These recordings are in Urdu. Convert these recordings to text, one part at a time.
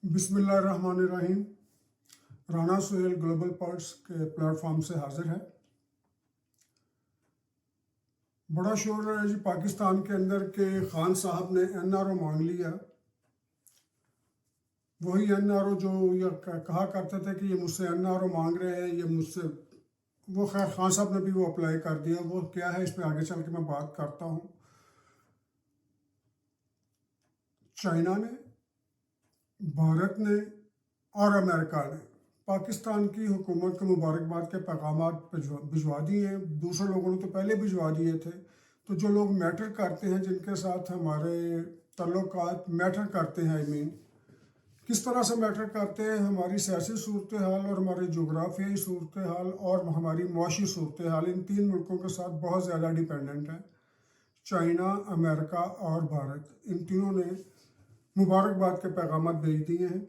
بسم اللہ الرحمن الرحیم۔ رانا سہیل گلوبل پلس کے پلیٹ فارم سے حاضر ہے۔ بڑا شور ہے جی پاکستان کے اندر کہ خان صاحب نے NRO مانگ لیا۔ وہی NRO جو یہ کہا کرتے تھے کہ یہ مجھ سے NRO مانگ رہے ہیں، یہ مجھ سے، وہ خیر خان صاحب نے بھی وہ اپلائی کر دیا۔ وہ کیا ہے اس پہ آگے چل کے میں بات کرتا ہوں۔ چائنا نے، بھارت نے اور امریکہ نے پاکستان کی حکومت کو مبارکباد کے پیغامات بھجوا دیے ہیں۔ دوسرے لوگوں نے تو پہلے بھجوا دیے تھے۔ تو جو لوگ میٹر کرتے ہیں، جن کے ساتھ ہمارے تعلقات میٹر کرتے ہیں، کس طرح سے میٹر کرتے ہیں، ہماری سیاسی صورتحال اور ہماری جغرافیائی صورتحال اور ہماری معاشی صورتحال ان تین ملکوں کے ساتھ بہت زیادہ ڈیپینڈنٹ ہے۔ چائنا، امریکہ اور بھارت، ان تینوں نے مبارکباد کے پیغامات بھیج دیے ہیں۔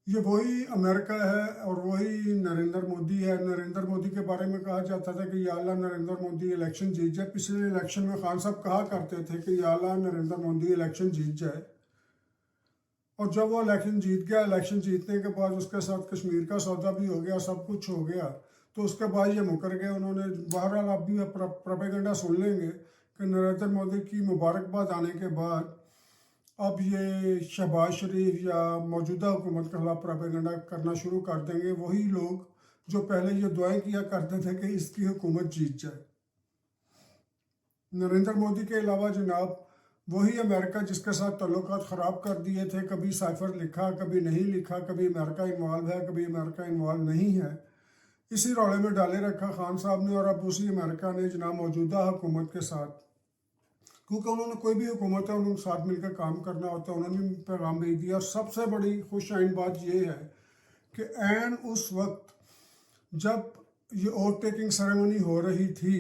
یہ وہی امریکہ ہے اور وہی نریندر مودی ہے۔ نریندر مودی کے بارے میں کہا جاتا تھا کہ یا اللہ نریندر مودی الیکشن جیت جائے۔ پچھلے الیکشن میں خان صاحب کہا کرتے تھے کہ یا اللہ نریندر مودی الیکشن جیت جائے، اور جب وہ الیکشن جیت گیا، الیکشن جیتنے کے بعد اس کے ساتھ کشمیر کا سودا بھی ہو گیا، سب کچھ ہو گیا، تو اس کے بعد یہ مکر گئے انہوں نے۔ بہرحال آپ بھی پروپیگنڈا سن لیں گے کہ نریندر مودی کی مبارکباد آنے کے بعد اب یہ شہباز شریف یا موجودہ حکومت کے خلاف پروپیگنڈا کرنا شروع کر دیں گے، وہی لوگ جو پہلے یہ دعائیں کیا کرتے تھے کہ اس کی حکومت جیت جائے۔ نریندر مودی کے علاوہ جناب وہی امریکہ جس کے ساتھ تعلقات خراب کر دیے تھے، کبھی سائفر لکھا، کبھی نہیں لکھا، کبھی امریکہ انوالو ہے، کبھی امریکہ انوالو نہیں ہے، اسی روڑے میں ڈالے رکھا خان صاحب نے۔ اور اب اسی امریکہ نے جناب موجودہ حکومت کے ساتھ، کیونکہ انہوں نے کوئی بھی حکومت ہے انہوں نے ساتھ مل کر کام کرنا ہوتا ہے، انہوں نے پیغام بھیج دیا۔ اور سب سے بڑی خوش آئند بات یہ ہے کہ عین اس وقت جب یہ اوتھ ٹیکنگ سیریمنی ہو رہی تھی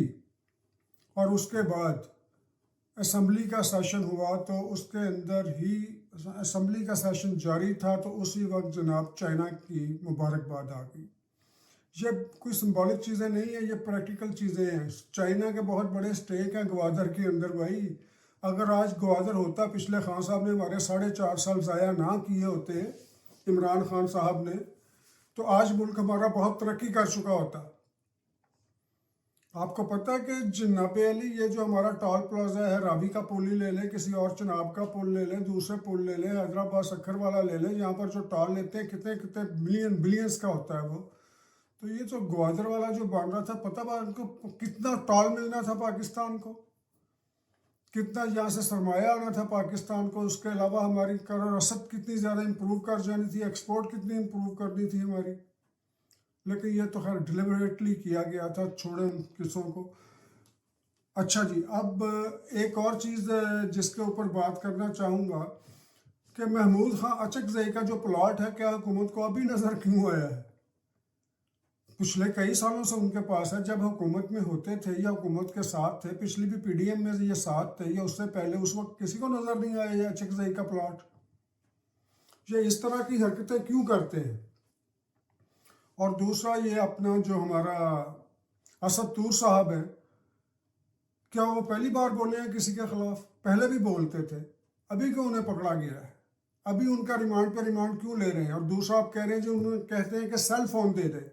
اور اس کے بعد اسمبلی کا سیشن ہوا، تو اس کے اندر ہی اسمبلی کا سیشن جاری تھا، تو اسی وقت جناب چائنا کی مبارکباد آ گئی۔ یہ کوئی سمبولک چیزیں نہیں ہیں، یہ پریکٹیکل چیزیں ہیں۔ چائنا کے بہت بڑے اسٹیک ہیں گوادر کے اندر بھائی۔ اگر آج گوادر ہوتا، پچھلے خان صاحب نے ہمارے 4.5 سال ضائع نہ کیے ہوتے عمران خان صاحب نے، تو آج ملک ہمارا بہت ترقی کر چکا ہوتا۔ آپ کو پتہ ہے کہ جناب علی یہ جو ہمارا ٹال پلازا ہے، راوی کا پل ہی لے لیں، کسی اور چناب کا پل لے لیں، دوسرے پل لے لیں، حیدرآباد سکھر والا لے لیں، یہاں پر جو ٹال لیتے ہیں کتنے کتنے بلینز کا ہوتا ہے وہ۔ تو یہ جو گوادر والا جو بن رہا تھا، پتہ بات ان کو کتنا ٹال ملنا تھا پاکستان کو، کتنا یہاں سے سرمایہ آنا تھا پاکستان کو۔ اس کے علاوہ ہماری قرض و رسد کتنی زیادہ امپروو کر جانی تھی، ایکسپورٹ کتنی امپروو کرنی تھی ہماری۔ لیکن یہ تو خیر ڈیلیبریٹلی کیا گیا تھا، چھوڑیں ان قصوں کو۔ اچھا جی، اب ایک اور چیز جس کے اوپر بات کرنا چاہوں گا کہ محمود خان اچکزئی کا جو پلاٹ ہے، کیا حکومت کو ابھی نظر کیوں آیا ہے؟ پچھلے کئی سالوں سے ان کے پاس ہے، جب حکومت میں ہوتے تھے یا حکومت کے ساتھ تھے، پچھلی بھی PDM میں یہ ساتھ تھے یا اس سے پہلے، اس وقت کسی کو نظر نہیں آیا یہ اچکزئی کا پلاٹ؟ یہ اس طرح کی حرکتیں کیوں کرتے ہیں؟ اور دوسرا یہ اپنا جو ہمارا اسد طور صاحب ہے، کیا وہ پہلی بار بولے ہیں کسی کے خلاف؟ پہلے بھی بولتے تھے، ابھی کیوں انہیں پکڑا گیا ہے؟ ابھی ان کا ریمانڈ پہ ریمانڈ کیوں لے رہے ہیں؟ اور دوسرا آپ کہہ رہے ہیں جو انہوں نے کہتے ہیں کہ سیل فون دے دیں۔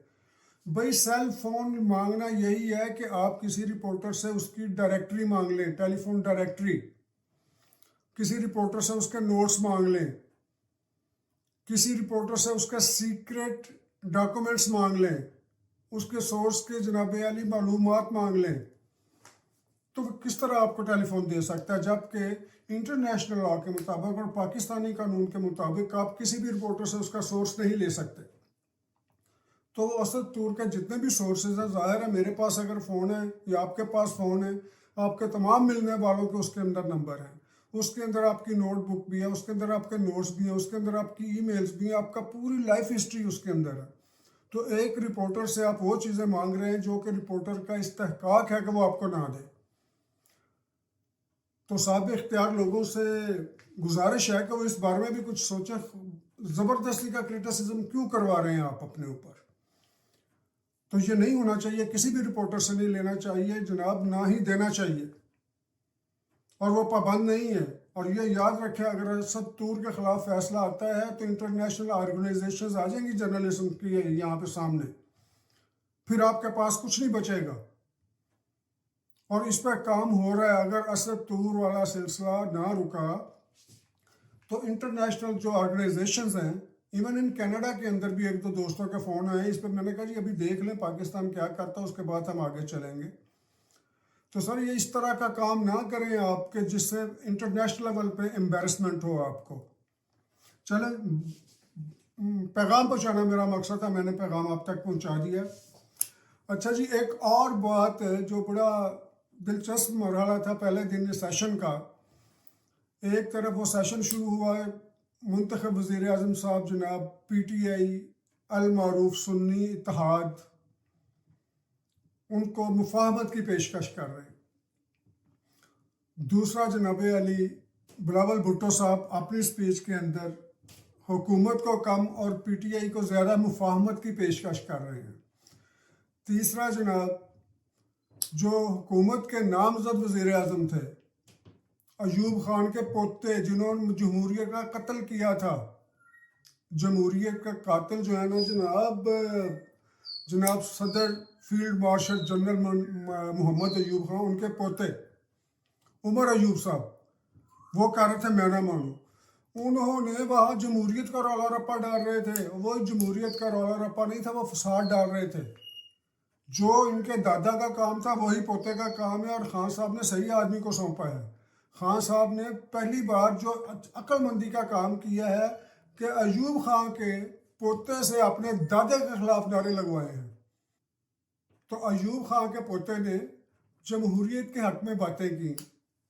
بھائی سیل فون مانگنا یہی ہے کہ آپ کسی رپورٹر سے اس کی ڈائریکٹری مانگ لیں، ٹیلی فون ڈائریکٹری، کسی رپورٹر سے اس کے نوٹس مانگ لیں، کسی رپورٹر سے اس کے سیکریٹ ڈاکومنٹس مانگ لیں، اس کے سورس کے جناب عالی معلومات مانگ لیں، تو وہ کس طرح آپ کو ٹیلی فون دے سکتا ہے؟ جبکہ انٹرنیشنل لاء کے مطابق اور پاکستانی قانون کے مطابق آپ کسی بھی رپورٹر سے اس کا سورس نہیں لے سکتے۔ تو اسد طور کے جتنے بھی سورسز ہیں، ظاہر ہے میرے پاس اگر فون ہے یا آپ کے پاس فون ہے، آپ کے تمام ملنے والوں کے اس کے اندر نمبر ہیں، اس کے اندر آپ کی نوٹ بک بھی ہے، اس کے اندر آپ کے نوٹس بھی ہیں، اس کے اندر آپ کی ای میلز بھی ہیں، آپ کا پوری لائف ہسٹری اس کے اندر ہے۔ تو ایک رپورٹر سے آپ وہ چیزیں مانگ رہے ہیں جو کہ رپورٹر کا استحقاق ہے کہ وہ آپ کو نہ دے۔ تو صاحب اختیار لوگوں سے گزارش ہے کہ وہ اس بارے میں بھی کچھ سوچیں۔ زبردستی کا کرٹیسزم کیوں کروا رہے ہیں آپ اپنے اوپر؟ تو یہ نہیں ہونا چاہیے، کسی بھی رپورٹر سے نہیں لینا چاہیے جناب، نہ ہی دینا چاہیے۔ اور وہ پابند نہیں ہے اور یہ یاد رکھیں اگر اسد طور کے خلاف فیصلہ آتا ہے تو انٹرنیشنل آرگنائزیشنز آ جائیں گی جرنلزم کی یہاں پہ سامنے، پھر آپ کے پاس کچھ نہیں بچے گا۔ اور اس پہ کام ہو رہا ہے۔ اگر اسد طور والا سلسلہ نہ رکا تو انٹرنیشنل جو آرگنائزیشنز ہیں، ایون ان کینیڈا کے اندر بھی ایک دو دوستوں کے فون آئے اس پہ، میں نے کہا جی ابھی دیکھ لیں پاکستان کیا کرتا ہے، اس کے بعد ہم آگے چلیں گے۔ تو سر یہ اس طرح کا کام نہ کریں آپ کے جس سے انٹرنیشنل لیول پہ امبیرسمنٹ ہو آپ کو۔ چلیں، پیغام پہنچانا میرا مقصد تھا، میں نے پیغام آپ تک پہنچا دیا۔ اچھا جی، ایک اور بات جو بڑا دلچسپ مرحلہ تھا پہلے دن سیشن کا، ایک طرف وہ سیشن شروع ہوا ہے، منتخب وزیر اعظم صاحب جناب پی ٹی آئی المعروف سنی اتحاد ان کو مفاہمت کی پیشکش کر رہے ہیں۔ دوسرا جناب علی بلاول بھٹو صاحب اپنی سپیچ کے اندر حکومت کو کم اور پی ٹی آئی کو زیادہ مفاہمت کی پیشکش کر رہے ہیں۔ تیسرا جناب جو حکومت کے نامزد وزیر اعظم تھے ایوب خان کے پوتے، جنہوں نے جمہوریت کا قتل کیا تھا، جمہوریت کا قاتل جو ہے نا جناب صدر فیلڈ مارشل جنرل محمد ایوب خان، ان کے پوتے عمر ایوب صاحب، وہ کہہ رہے تھے میں نہ مانوں۔ انہوں نے وہاں جمہوریت کا رولا رپا ڈال رہے تھے، وہ جمہوریت کا رولا رپا نہیں تھا، وہ فساد ڈال رہے تھے۔ جو ان کے دادا کا کام تھا وہی پوتے کا کام ہے، اور خان صاحب نے صحیح آدمی کو سونپا ہے۔ خان صاحب نے پہلی بار جو عقل مندی کا کام کیا ہے کہ ایوب خان کے پوتے سے اپنے دادے کے خلاف نعرے لگوائے ہیں۔ تو ایوب خان کے پوتے نے جمہوریت کے حق میں باتیں کی۔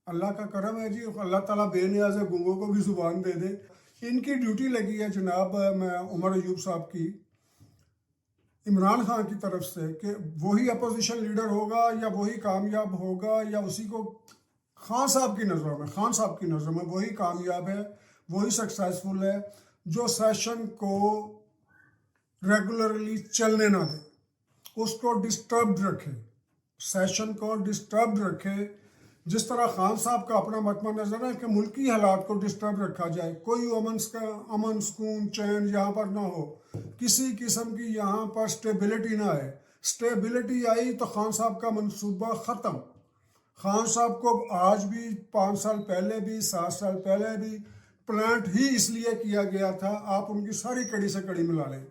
اللہ کا کرم ہے جی، اللہ تعالیٰ بے نیاز ہے، گنگوں کو بھی زبان دے دے۔ ان کی ڈیوٹی لگی ہے جناب عمر ایوب صاحب کی عمران خان کی طرف سے کہ وہی اپوزیشن لیڈر ہوگا یا وہی کامیاب ہوگا، یا اسی کو خان صاحب کی نظروں میں وہی کامیاب ہے، وہی سکسیسفل ہے جو سیشن کو ریگولرلی چلنے نہ دے، اس کو ڈسٹربڈ رکھے، سیشن کو ڈسٹربڈ رکھے۔ جس طرح خان صاحب کا اپنا مطمع نظر ہے کہ ملکی حالات کو ڈسٹرب رکھا جائے، کوئی امن سکون چین یہاں پر نہ ہو، کسی قسم کی یہاں پر سٹیبلٹی نہ آئے۔ سٹیبلٹی آئی تو خان صاحب کا منصوبہ ختم۔ خان صاحب کو آج بھی، 5 سال پہلے بھی، 7 سال پہلے بھی پلانٹ ہی اس لیے کیا گیا تھا، آپ ان کی ساری کڑی سے کڑی ملا لیں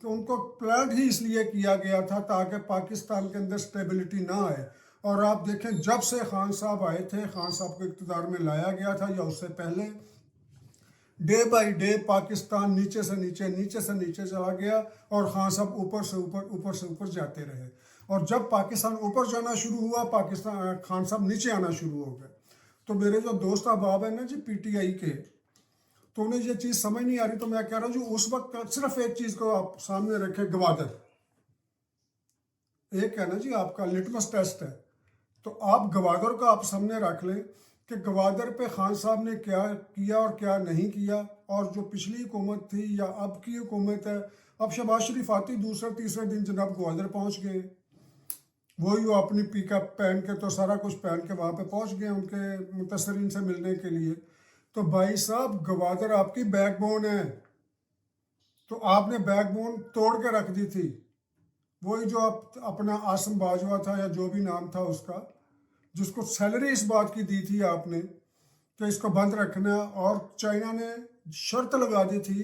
کہ ان کو پلانٹ ہی اس لیے کیا گیا تھا تاکہ پاکستان کے اندر سٹیبلٹی نہ آئے۔ اور آپ دیکھیں جب سے خان صاحب آئے تھے، خان صاحب کو اقتدار میں لایا گیا تھا یا اس سے پہلے، ڈے بائی ڈے پاکستان نیچے سے نیچے چلا گیا، اور خان صاحب اوپر سے اوپر جاتے رہے۔ اور جب پاکستان اوپر جانا شروع ہوا، خان صاحب نیچے آنا شروع ہو گئے۔ تو میرے جو دوست احباب ہیں نا جی پی ٹی آئی کے، تو انہیں یہ چیز سمجھ نہیں آ رہی، تو میں کہہ رہا ہوں جو اس وقت صرف ایک چیز کو آپ سامنے رکھیں، گوادر ایک ہے نا جی آپ کا لٹمس ٹیسٹ ہے، تو آپ گوادر کو آپ سامنے رکھ لیں کہ گوادر پہ خان صاحب نے کیا کیا اور کیا نہیں کیا۔ اور جو پچھلی حکومت تھی یا اب کی حکومت ہے، اب شہباز شریف آتی دوسرے تیسرے دن جناب گوادر پہنچ گئے، وہی وہ اپنی پک اپ پہن کے، تو سارا کچھ پہن کے وہاں پہ پہنچ گئے ان کے متاثرین سے ملنے کے لیے۔ تو بھائی صاحب گوادر آپ کی بیک بون ہے، تو آپ نے بیک بون توڑ کے رکھ دی تھی۔ وہی جو اپنا آسم باجوہ تھا یا جو بھی نام تھا اس کا، جس کو سیلری اس بات کی دی تھی آپ نے کہ اس کو بند رکھنا، اور چائنا نے شرط لگا دی تھی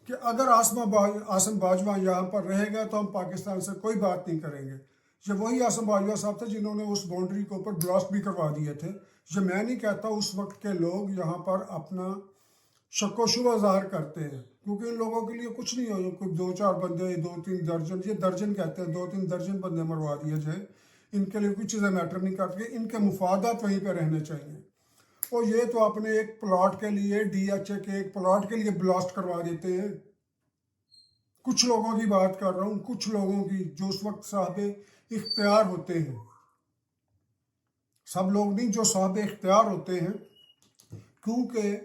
کہ اگر آسم باجوہ یہاں پر رہے گا تو ہم پاکستان سے کوئی بات نہیں کریں گے۔ یہ وہی آسم باجوہ صاحب تھے جنہوں نے اس باؤنڈری کے اوپر بلاسٹ بھی کروا دیے تھے۔ یہ میں نہیں کہتا، اس وقت کے لوگ یہاں پر اپنا شک و شبہ ظاہر کرتے ہیں، کیونکہ ان لوگوں کے لیے کچھ نہیں ہو، کوئی 2-4 بندے، 2-3 درجن، یہ درجن کہتے ہیں، 2-3 درجن بندے مروا دیے جائے، ان کے لیے کچھ چیزیں میٹر نہیں کرتی، ان کے مفادات وہیں پہ رہنے چاہیے۔ اور یہ تو اپنے ایک پلاٹ کے لیے، ڈی ایچ اے کے ایک پلاٹ کے لیے بلاسٹ کروا دیتے ہیں۔ کچھ لوگوں کی بات کر رہا ہوں، کچھ لوگوں کی جو اس وقت صاحب اختیار ہوتے ہیں، سب لوگ نہیں، جو صاحب اختیار ہوتے ہیں، کیونکہ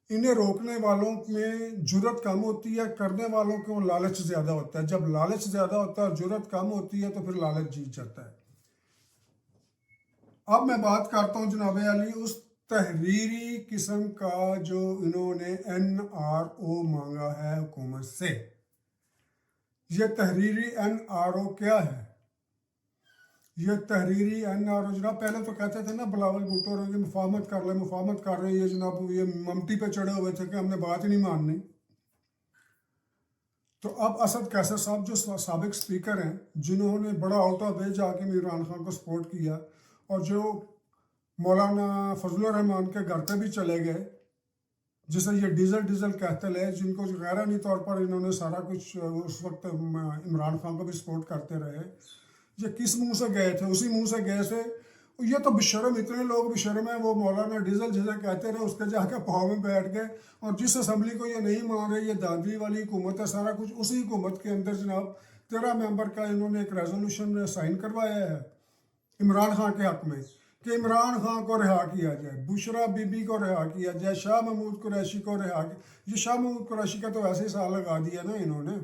انہیں روکنے والوں میں جرت کم ہوتی ہے، کرنے والوں کو لالچ زیادہ ہوتا ہے۔ جب لالچ زیادہ ہوتا ہے اور جرت کم ہوتی ہے تو پھر لالچ جیت جاتا ہے۔ اب میں بات کرتا ہوں جناب علی اس تحریری قسم کا جو انہوں نے NRO مانگا ہے حکومت سے. یہ تحریری NRO کیا ہے؟ یہ تحریری NRO جناب پہلے تو کہتے تھے نا بلاول بھٹو یہ مفاہمت کر رہے ہیں، یہ جناب یہ ممٹی پہ چڑھے ہوئے تھے کہ ہم نے بات ہی نہیں ماننی. تو اب اسد قیصر صاحب جو سابق سپیکر ہیں، جنہوں نے بڑا آؤٹ آف وے جا کے عمران خان کو سپورٹ کیا، اور جو مولانا فضل الرحمان کے گھر پہ بھی چلے گئے، جسے یہ ڈیزل کہتے لے، جن کو غیرانی طور پر انہوں نے سارا کچھ اس وقت عمران خان کو بھی سپورٹ کرتے رہے. یہ کس منہ سے گئے تھے؟ اسی منہ سے گئے تھے. یہ تو بشرم، اتنے لوگ بشرم ہیں، وہ مولانا ڈیزل جسے کہتے رہے، اس کے جا کے پاؤں میں بیٹھ گئے. اور جس اسمبلی کو یہ نہیں مان رہے، یہ دھاندلی والی حکومت ہے، سارا کچھ اسی حکومت کے اندر جناب 13 ممبر کا انہوں نے ایک ریزولوشن سائن کروایا ہے عمران خان کے حق میں کہ عمران خان کو رہا کیا جائے، بشرا بی بی کو رہا کیا جائے، شاہ محمود قریشی کو رہا کیا. یہ شاہ محمود قریشی کا تو ویسے ہی سال لگا دیا نا انہوں نے،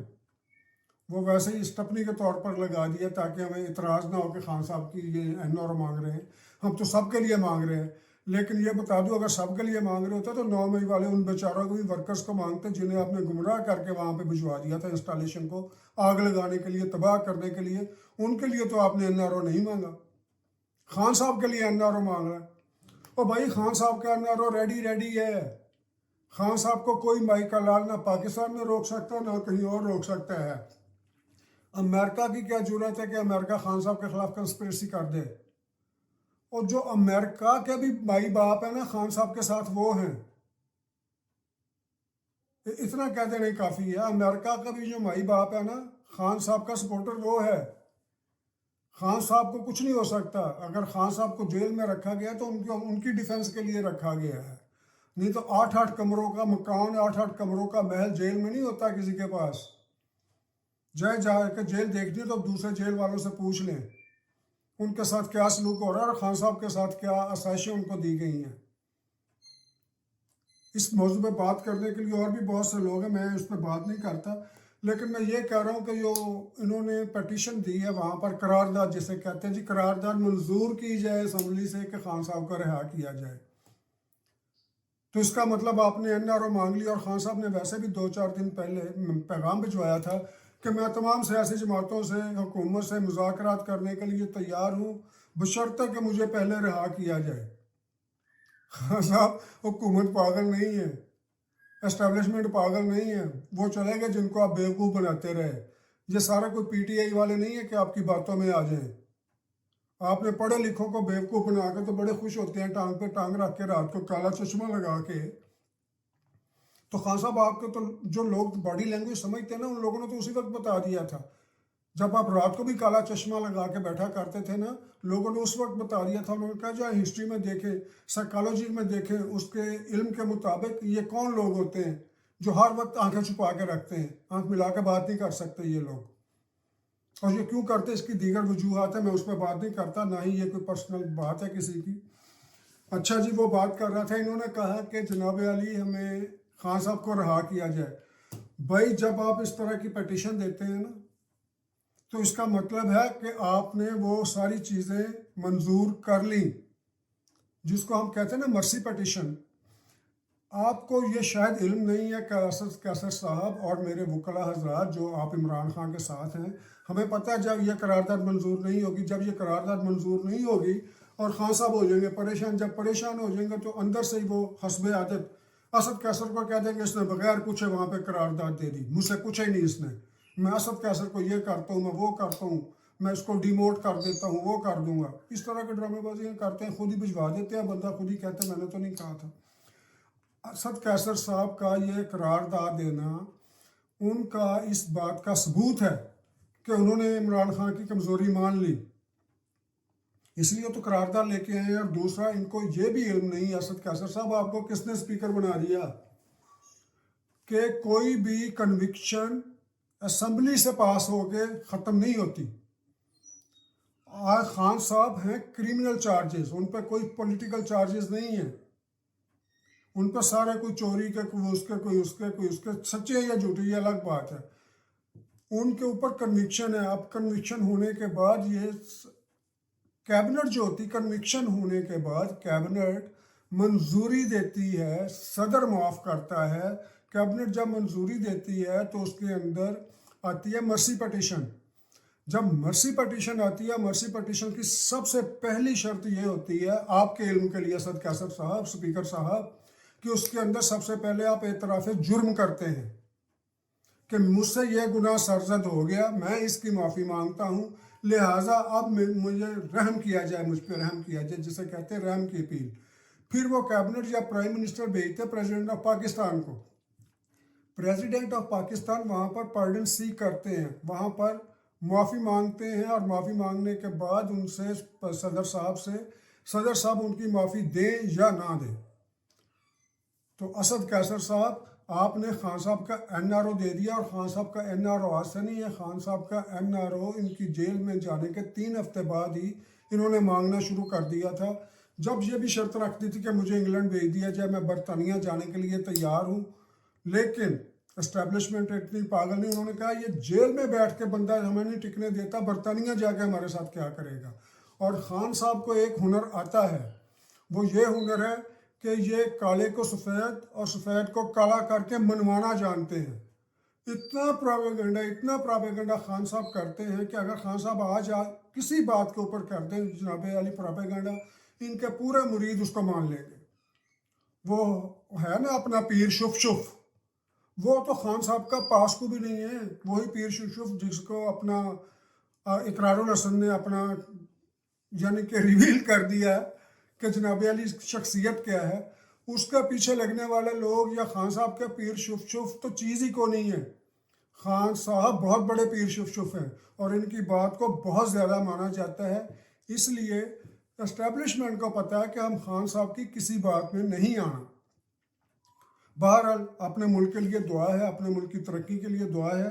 وہ ویسے ہی اسٹپنی کے طور پر لگا دیا تاکہ ہمیں اعتراض نہ ہو کہ خان صاحب کی یہ NRO مانگ رہے ہیں. ہم تو سب کے لیے مانگ رہے ہیں، لیکن یہ بتا دوں اگر سب کے لیے مانگ رہے ہوتے تو 9 مئی والے ان بیچاروں کو بھی ورکرز کو مانگتے جنہیں آپ نے گمراہ کر کے وہاں پہ بھجوا دیا تھا انسٹالیشن کو آگ لگانے کے لیے، تباہ کرنے کے لیے. ان کے لیے تو آپ نے NRO نہیں مانگا، خان صاحب کے لیے NRO مانگ رہا ہے. اور بھائی خان صاحب کا NRO ریڈی ہے. خان صاحب کو کوئی مائی کا لال نہ پاکستان میں روک سکتا نہ کہیں اور روک سکتا ہے. امریکہ کی کیا ضرورت ہے کہ امریکہ خان صاحب کے خلاف کنسپریسی کر دے؟ اور جو امریکہ کے بھی بھائی باپ ہیں نا خان صاحب کے ساتھ، وہ ہیں. اتنا کہتے نہیں کافی ہے، امریکہ کا بھی جو بھائی باپ ہے نا خان صاحب کا سپورٹر وہ ہے. خان صاحب کو کچھ نہیں ہو سکتا. اگر خان صاحب کو جیل میں رکھا گیا تو ان کی ڈیفنس کے لیے رکھا گیا ہے، نہیں تو 8 کمروں کا مکان، 8 کمروں کا محل جیل میں نہیں ہوتا کسی کے پاس. جا کے جیل دیکھنی تو دوسرے جیل والوں سے پوچھ لیں ان کے ساتھ کیا سلوک ہو رہا ہے اور خان صاحب کے ساتھ کیا آسائشیں ان کو دی گئی ہیں. اس موضوع پہ بات کرنے کے لیے اور بھی بہت سے لوگ ہیں، میں اس پہ بات نہیں کرتا، لیکن میں یہ کہہ رہا ہوں کہ جو انہوں نے پیٹیشن دی ہے وہاں پر قرارداد جسے کہتے ہیں، جی قرارداد منظور کی جائے اسمبلی سے کہ خان صاحب کو رہا کیا جائے. تو اس کا مطلب آپ نے NRO مانگ لی. اور خان صاحب نے ویسے بھی 2-4 دن پہلے پیغام بھجوایا تھا کہ میں تمام سیاسی جماعتوں سے، حکومت سے مذاکرات کرنے کے لیے تیار ہوں بشرطے کہ مجھے پہلے رہا کیا جائے. خان صاحب حکومت پاگل نہیں ہے، اسٹیبلشمنٹ پاگل نہیں ہے، وہ چلے گئے جن کو آپ بیوقوف بناتے رہے. یہ سارا کوئی PTI والے نہیں ہے کہ آپ کی باتوں میں آ جائیں. آپ نے پڑھے لکھوں کو بیوقوف بنا کے تو بڑے خوش ہوتے ہیں، ٹانگ پہ ٹانگ رکھ کے رات کو کالا چشمہ لگا کے. تو خان صاحب آپ کے تو جو لوگ باڈی لینگویج سمجھتے ہیں نا، ان لوگوں نے تو اسی وقت بتا دیا تھا. جب آپ رات کو بھی کالا چشمہ لگا کے بیٹھا کرتے تھے نا، لوگوں نے اس وقت بتا دیا تھا. انہوں نے کہا جو ہسٹری میں دیکھیں، سائیکالوجی میں دیکھیں، اس کے علم کے مطابق یہ کون لوگ ہوتے ہیں جو ہر وقت آنکھیں چھپا کے رکھتے ہیں، آنکھ ملا کے بات نہیں کر سکتے یہ لوگ. اور یہ کیوں کرتے اس کی دیگر وجوہات ہیں، میں اس پہ بات نہیں کرتا، نہ ہی یہ کوئی پرسنل بات ہے کسی کی. اچھا جی، وہ بات کر رہا تھا، انہوں نے کہا کہ جناب علی ہمیں خان صاحب کو رہا کیا جائے. بھائی جب آپ اس طرح کی پیٹیشن دیتے ہیں نا تو اس کا مطلب ہے کہ آپ نے وہ ساری چیزیں منظور کر لیں جس کو ہم کہتے ہیں نا مرسی پیٹیشن. آپ کو یہ شاید علم نہیں ہے کہ اسد قیصر صاحب اور میرے وکلا حضرات جو آپ عمران خان کے ساتھ ہیں، ہمیں پتہ ہے جب یہ قرارداد منظور نہیں ہوگی، جب یہ قرارداد منظور نہیں ہوگی اور خان صاحب ہو جائیں گے پریشان. جب پریشان ہو جائیں گے تو اندر سے ہی وہ حسب عادت اسد قیصر کو کہہ دیں گے اس نے بغیر پوچھے وہاں پہ قرارداد دے دی، مجھ سے پوچھا ہی نہیں اس نے، میں اسد قیصر کو یہ کرتا ہوں، میں وہ کرتا ہوں، میں اس کو ڈیموٹ کر دیتا ہوں، وہ کر دوں گا. اس طرح کے ڈرامے بازیاں کرتے ہیں، خود ہی بھجوا دیتے ہیں، بندہ خود ہی کہتے ہیں میں نے تو نہیں کہا تھا. اسد قیصر صاحب کا یہ قرارداد دینا ان کا اس بات کا ثبوت ہے کہ انہوں نے عمران خان کی کمزوری مان لی، اس لیے تو قرارداد لے کے آئے ہیں. اور دوسرا ان کو یہ بھی علم نہیں، اسد قیصر صاحب آپ کو کس نے اسپیکر بنا دیا، کہ کوئی بھی کنوکشن اسمبلی سے پاس ہو کے ختم نہیں ہوتی. آج خان صاحب ہیں کریمنل چارجز، ان پہ کوئی پولیٹیکل چارجز نہیں ہیں، ان پہ سارے کوئی چوری کے، کوئی اس کے، کوئی اس کے، سچے یا جھوٹے یہ الگ بات ہے. ان کے اوپر کنوکشن ہے. اب کنوکشن ہونے کے بعد یہ کیبنٹ جو ہوتی، کنوکشن ہونے کے بعد کیبنٹ منظوری دیتی ہے، صدر معاف کرتا ہے، کیبنٹ جب منظوری دیتی ہے تو اس کے اندر آتی ہے مرسی پٹیشن۔ جب مرسی پٹیشن آتی ہے، مرسی پٹیشن کی سب سے پہلی شرط یہ ہوتی ہے، آپ کے علم کے لیے اسد کیسر صاحب، سپیکر صاحب، کہ اس کے اندر سب سے پہلے آپ اعتراف جرم کرتے ہیں کہ مجھ سے یہ گناہ سرزد ہو گیا، میں اس کی معافی مانگتا ہوں، لہٰذا اب مجھے رحم کیا جائے، مجھ پہ رحم کیا جائے، جسے کہتے ہیں رحم کی اپیل۔ پھر وہ کیبنٹ یا پرائم منسٹر بھیجتے پریزیڈنٹ آف پاکستان کو، پریزیڈنٹ آف پاکستان وہاں پر پارڈن سیک کرتے ہیں، وہاں پر معافی مانگتے ہیں، اور معافی مانگنے کے بعد ان سے صدر صاحب ان کی معافی دیں یا نہ دیں۔ تو اسد کیسر صاحب، آپ نے خان صاحب کا این آر او دے دیا، اور خان صاحب کا این آر او آج سے نہیں ہے، خان صاحب کا این آر او ان کی جیل میں جانے کے 3 ہفتے بعد ہی انہوں نے مانگنا شروع کر دیا تھا، جب یہ بھی شرط رکھتی تھی کہ مجھے انگلینڈ بھیج دیا جائے، میں برطانیہ جانے کے لیے تیار ہوں۔ لیکن اسٹیبلشمنٹ اتنی پاگل نہیں، انہوں نے کہا یہ جیل میں بیٹھ کے بندہ ہمیں نہیں ٹکنے دیتا، برطانیہ جا کے ہمارے ساتھ کیا کرے گا۔ اور خان صاحب کو ایک ہنر آتا ہے، وہ یہ ہنر ہے کہ یہ کالے کو سفید اور سفید کو کالا کر کے منوانا جانتے ہیں۔ اتنا پراپیگنڈا خان صاحب کرتے ہیں کہ اگر خان صاحب آج کسی بات کے اوپر کر دیں جناب علی پراپیگنڈا، ان کے پورے مرید اس کو مان لیں گے۔ وہ ہے نا اپنا پیر شف، وہ تو خان صاحب کا پاس کو بھی نہیں ہے، وہی پیر شف جس کو اپنا اقرار الحسن نے اپنا یعنی کہ ریویل کر دیا کہ جناب علی شخصیت کیا ہے، اس کے پیچھے لگنے والے لوگ یا خان صاحب کے پیر شف تو چیز ہی کو نہیں ہے۔ خان صاحب بہت بڑے پیر شف ہیں، اور ان کی بات کو بہت زیادہ مانا جاتا ہے، اس لیے اسٹیبلشمنٹ کو پتہ ہے کہ ہم خان صاحب کی کسی بات میں نہیں آنا۔ بہرحال اپنے ملک کے لیے دعا ہے، اپنے ملک کی ترقی کے لیے دعا ہے،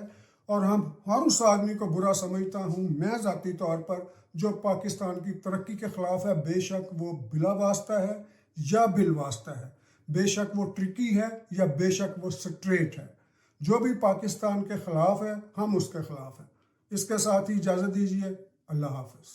اور ہم ہر اس آدمی کو برا سمجھتا ہوں، میں ذاتی طور پر، جو پاکستان کی ترقی کے خلاف ہے، بے شک وہ بلا واسطہ ہے یا بالواسطہ ہے، بے شک وہ ٹرکی ہے یا بے شک وہ سٹریٹ ہے، جو بھی پاکستان کے خلاف ہے ہم اس کے خلاف ہیں۔ اس کے ساتھ ہی اجازت دیجیے، اللہ حافظ۔